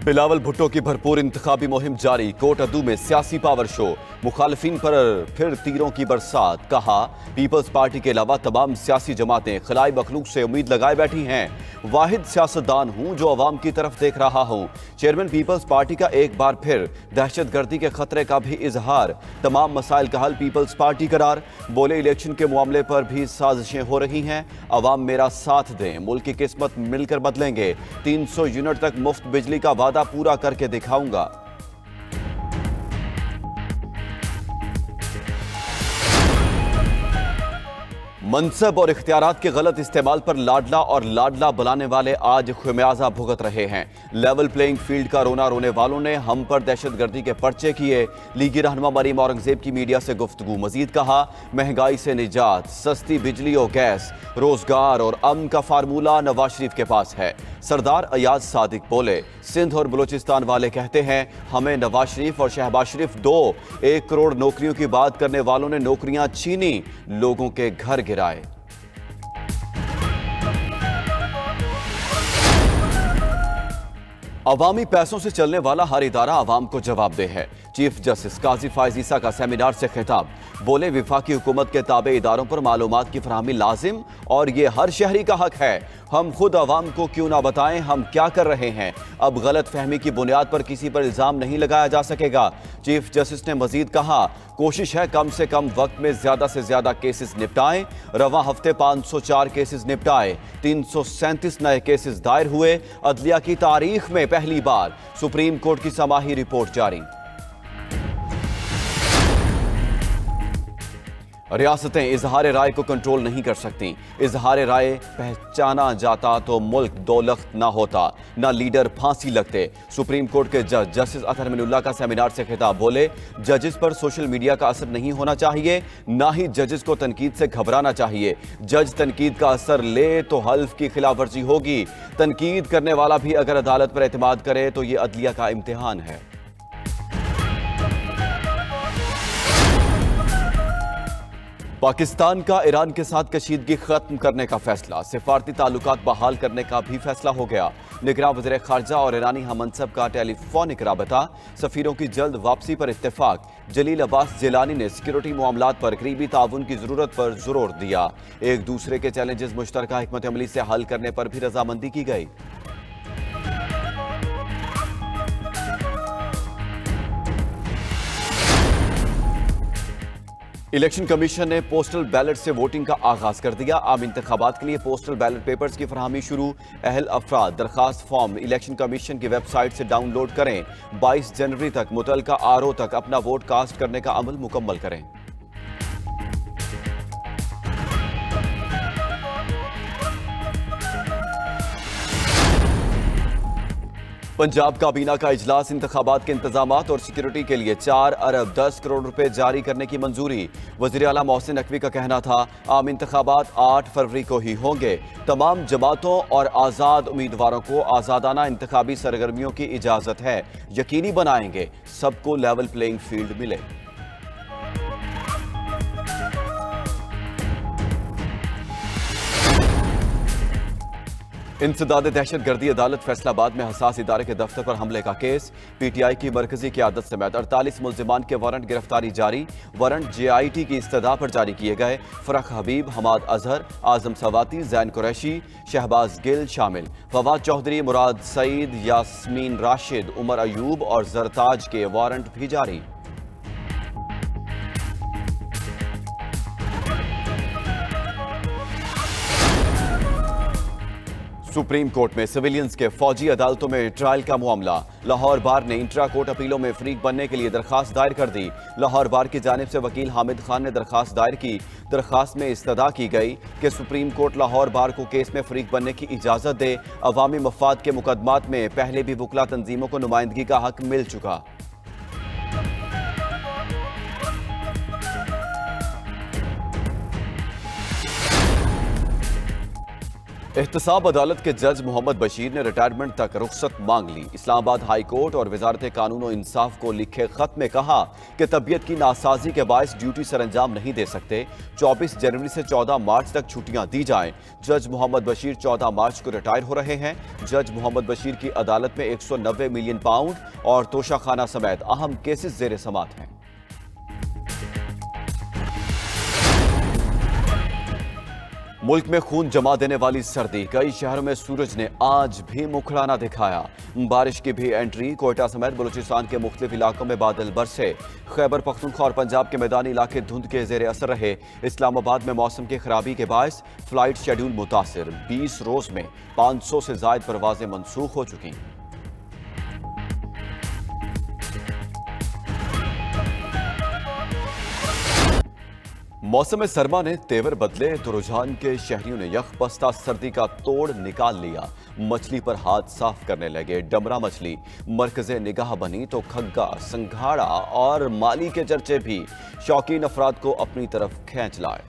बिलावल भुट्टो की भरपूर इंतखाबी मुहिम जारी। कोटअदू में सियासी पावर शो, मुखालिफिन पर फिर तीरों की बरसात। कहा, पीपल्स पार्टी के अलावा तमाम सियासी जमातें खिलाई मखलूक से उम्मीद लगाए बैठी हैं। वाहिद सियासतदान हूं जो अवाम की तरफ देख रहा हूं। चेयरमैन पीपल्स पार्टी का एक बार फिर दहशतगर्दी के खतरे का भी इजहार। तमाम मसाइल का हल पीपल्स पार्टी करार। बोले, इलेक्शन के मामले पर भी साजिशें हो रही हैं। अवाम मेरा साथ दें, मुल्क की किस्मत मिलकर बदलेंगे। 300 यूनिट तक मुफ्त बिजली का वादा पूरा करके दिखाऊंगा। मनसब और इख्तियारात के गलत इस्तेमाल पर लाडला और लाडला बुलाने वाले आज खुमियाजा भुगत रहे हैं। लेवल प्लेइंग फील्ड का रोना रोने वालों ने हम पर दहशतगर्दी के पर्चे किए। लीगी रहनुमा मरीम औरंगजेब की मीडिया से गुफ्तगू। मजीद कहा, महंगाई से निजात, सस्ती बिजली और गैस, रोजगार और अमन का फार्मूला नवाज शरीफ के पास है। सरदार अयाज सादिक बोले, सिंध और बलूचिस्तान वाले कहते हैं हमें नवाज शरीफ और शहबाज शरीफ दो। 1 करोड़ नौकरियों की बात करने वालों ने नौकरियां छीनी, लोगों के घर गिराए। अवामी पैसों से चलने वाला हर इदारा अवाम को जवाबदेह है। चीफ जस्टिस काजी फायज ईसा का सेमिनार से खिताब। बोले, विफाकी हुकूमत के ताबे इदारों पर मालूमात की फराहमी लाजिम और ये हर शहरी का हक है। हम खुद अवाम को क्यों ना बताएं हम क्या कर रहे हैं। अब गलत फहमी की बुनियाद पर किसी पर इल्जाम नहीं लगाया जा सकेगा। चीफ जस्टिस ने मजीद कहा, कोशिश है कम से कम वक्त में ज्यादा से ज्यादा केसेस निपटाएं। रवां हफ्ते 504 केसेस निपटाए, 337 नए केसेस दायर हुए। अदलिया की तारीख में पहली बार सुप्रीम कोर्ट की समाही रिपोर्ट जारी। रियासतें इजहार राय को कंट्रोल नहीं कर सकती। इजहार राय पहचाना जाता तो मुल्क दौलत ना होता, ना लीडर फांसी लगते। सुप्रीम कोर्ट के जज जस्टिस अतहर मिनुल्लाह का सेमिनार से खिताब। बोले, जजेस पर सोशल मीडिया का असर नहीं होना चाहिए, ना ही जजेस को तनकीद से घबराना चाहिए। जज तनकीद का असर ले तो हल्फ की खिलाफ वर्जी होगी। तनकीद करने वाला भी अगर अदालत पर एतमाद करे तो यह अदलिया का इम्तिहान है। पाकिस्तान का ईरान के साथ कशीदगी खत्म करने का फैसला। सिफारती ताल्लुकात बहाल करने का भी फैसला हो गया। निगरान वज़ीर खारजा और ईरानी हममनसब का टेलीफोनिक राबता। सफीरों की जल्द वापसी पर इत्तेफाक। जलील अब्बास जिलानी ने सिक्योरिटी मामलात पर करीबी ताउन की जरूरत पर जोर दिया। एक दूसरे के चैलेंजेस मुश्तरका हिकमत अमली से हल करने पर भी रजामंदी की गई। इलेक्शन कमीशन ने पोस्टल बैलेट से वोटिंग का आगाज कर दिया। आम इंतखाबात के लिए पोस्टल बैलेट पेपर्स की फरहमी शुरू। अहल अफराद दरखास्त फॉर्म इलेक्शन कमीशन की वेबसाइट से डाउनलोड करें। 22 जनवरी तक मुतलका आरओ तक अपना वोट कास्ट करने का अमल मुकम्मल करें। पंजाब काबीना का इजलास। इंतखाबात के इंतजामात और सिक्योरिटी के लिए 4 अरब 10 करोड़ रुपए जारी करने की मंजूरी। वज़ीर आला मोहसिन नकवी का कहना था, आम इंतखाबात 8 फरवरी को ही होंगे। तमाम जमातों और आज़ाद उम्मीदवारों को आज़ादाना इंतखाबी सरगर्मियों की इजाज़त है। यकीनी बनाएंगे सबको लेवल प्लेइंग फील्ड मिले। इंसदाद दहशतगर्दी अदालत फैसलाबाद में हसास इदारे के दफ्तर पर हमले का केस। पीटीआई की मरकजी क़यादत समेत 48 मुल्जिमान के वारंट गिरफ्तारी जारी। वारंट जेआईटी की इस्तदा पर जारी किए गए। फरख हबीब, हमाद अजहर, आजम सवाती, जैन कुरैशी, शहबाज गिल शामिल। फवाद चौधरी, मुराद सईद, यास्मीन राशिद, उमर अयूब और जरताज के वारंट भी जारी। सुप्रीम कोर्ट में सिविलियंस के फौजी अदालतों में ट्रायल का मामला। लाहौर बार ने इंट्रा कोर्ट अपीलों में फरीक बनने के लिए दरखास्त दायर कर दी। लाहौर बार की जानिब से वकील हामिद खान ने दरखास्त दायर की। दरखास्त में इस्तदा की गई कि सुप्रीम कोर्ट लाहौर बार को केस में फरीक बनने की इजाज़त दे। अवामी मफाद के मुकदमात में पहले भी वकला तंजीमों को नुमाइंदगी का हक मिल चुका। एहतसाब अदालत के जज मोहम्मद बशीर ने रिटायरमेंट तक रुख्सत मांग ली। इस्लामाबाद हाई कोर्ट और वजारत कानून और इंसाफ को लिखे खत में कहा कि तबीयत की नासाजी के बायस ड्यूटी सर अंजाम नहीं दे सकते। 24 जनवरी से 14 मार्च तक छुट्टियां दी जाएं। जज मोहम्मद बशीर 14 मार्च को रिटायर हो रहे हैं। जज मोहम्मद बशीर की अदालत में 190 मिलियन पाउंड और तोशाखाना समेत अहम केसेस जेर समात हैं। मुल्क में खून जमा देने वाली सर्दी, कई शहरों में सूरज ने आज भी मुखड़ाना दिखाया। बारिश की भी एंट्री, कोयटा समेत बलूचिस्तान के मुख्तलिफ इलाकों में बादल बरसे। खैबर पख्तूनख्वा और पंजाब के मैदानी इलाके धुंध के जेर असर रहे। इस्लामाबाद में मौसम की खराबी के बायस फ्लाइट शेड्यूल मुतासिर। 20 रोज में 500 से ज्यादा परवाजें मनसूख हो चुकी। मौसम सरमा ने तेवर बदले तो रुझान के शहरियों ने यकबस्ता सर्दी का तोड़ निकाल लिया। मछली पर हाथ साफ करने लगे। डमरा मछली मरकज़े निगाह बनी तो खग्गा, संघाड़ा और माली के चर्चे भी शौकीन अफराद को अपनी तरफ खींच लाए।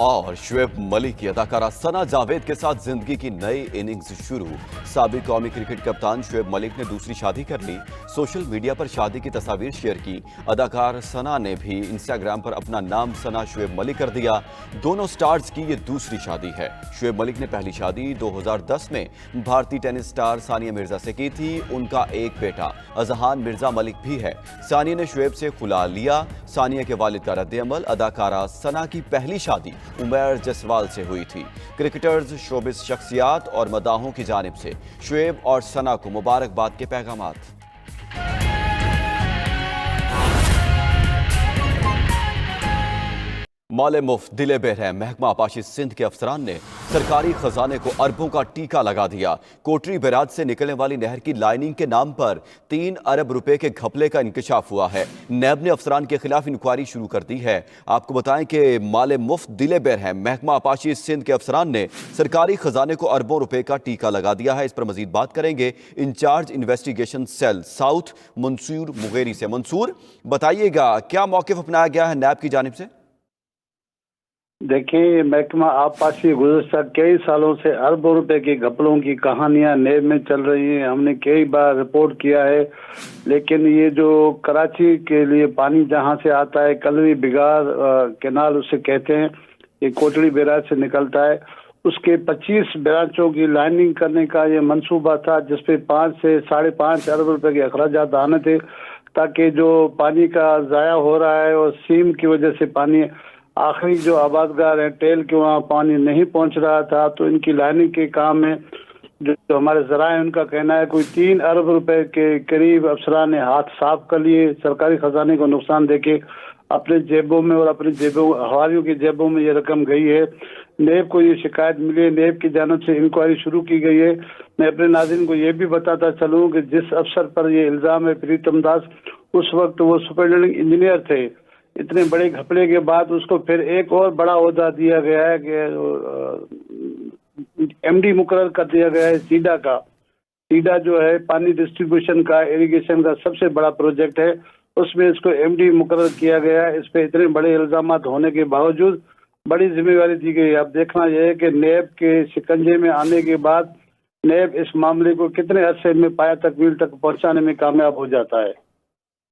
और शुएब मलिक की अदाकारा सना जावेद के साथ जिंदगी की नई इनिंग्स शुरू। साबिक कौमी क्रिकेट कप्तान शुएब मलिक ने दूसरी शादी कर ली। सोशल मीडिया पर शादी की तस्वीर शेयर की। अदाकार सना ने भी इंस्टाग्राम पर अपना नाम सना शुएब मलिक कर दिया। दोनों स्टार्स की ये दूसरी शादी है। शुएब मलिक ने पहली शादी 2010 में भारतीय टेनिस स्टार सानिया मिर्जा से की थी। उनका एक बेटा अजहान मिर्जा मलिक भी है। सानिया ने शुएब से खुला लिया। सानिया के वालिद का रद्द-ए-अमल। अदाकारा सना की पहली शादी उमैर जसवाल से हुई थी। क्रिकेटर्स, शोबिस शख्सियात और मदाहों की जानिब से शुएब और सना को मुबारकबाद के पैगामात। माले मुफ्त दिले बेरहम, महकमा आपाशी सिंध के अफसरान ने सरकारी खजाने को अरबों का टीका लगा दिया। कोटरी बैराज से निकलने वाली नहर की लाइनिंग के नाम पर 3 अरब रुपए के घपले का इंकशाफ हुआ है। नैब ने अफसरान के खिलाफ इंक्वायरी शुरू कर दी है। आपको बताएं कि माले मुफ्त दिले बेरहम, महकमा आपाशी सिंध के अफसरान ने सरकारी खजाने को अरबों रुपए का टीका लगा दिया है। इस पर मजीद बात करेंगे in charge investigation cell south Mansoor Mungeri से। मंसूर, बताइएगा क्या मौक़िफ़ अपनाया गया है नैब की जानिब से? देखिए, महकमा आबपाशी गुज़श्ता कई सालों से अरबों रुपए की घपलों की कहानियां नेब में चल रही हैं। हमने कई बार रिपोर्ट किया है, लेकिन ये जो कराची के लिए पानी जहां से आता है, कलवी बिगार कैनाल उसे कहते हैं, ये कोटड़ी बैराज से निकलता है। उसके 25 ब्रांचों की लाइनिंग करने का ये मंसूबा था, जिसपे 5 से 5.5 अरब रुपए के अखराजात आने थे, ताकि जो पानी का ज़ाया हो रहा है और सीम की वजह से पानी आखिरी जो आबादगार है टेल के वहाँ पानी नहीं पहुँच रहा था, तो इनकी लाइनिंग के काम में जो हमारे ज़राए हैं उनका कहना है कोई 3 अरब रुपए के करीब अफसरान ने हाथ साफ कर लिए। सरकारी खजाने को नुकसान देके अपने जेबों में और अपनी जेबों हवारियों की जेबों में ये रकम गई है। नेब को ये शिकायत मिली है, नेब की जानब से इंक्वायरी शुरू की गई है। मैं अपने नाज़रीन को ये भी बताता चलूँ कि जिस अफसर पर ये इल्ज़ाम है प्रीतम दास, उस वक्त वो सुपरिटेंडिंग इंजीनियर थे। इतने बड़े घपले के बाद उसको फिर एक और बड़ा ओहदा दिया गया है कि एमडी मुकर्रर कर दिया गया है सीडा का। सीडा जो है पानी डिस्ट्रीब्यूशन का, इरिगेशन का सबसे बड़ा प्रोजेक्ट है, उसमें इसको एमडी मुकर्रर किया गया है। इस पे इतने बड़े इल्जाम होने के बावजूद बड़ी जिम्मेवारी दी गई है। अब देखना यह है कि नेब के शिकंजे में आने के बाद नेब इस मामले को कितने अरसे में पाया तकमील तक पहुंचाने में कामयाब हो जाता है।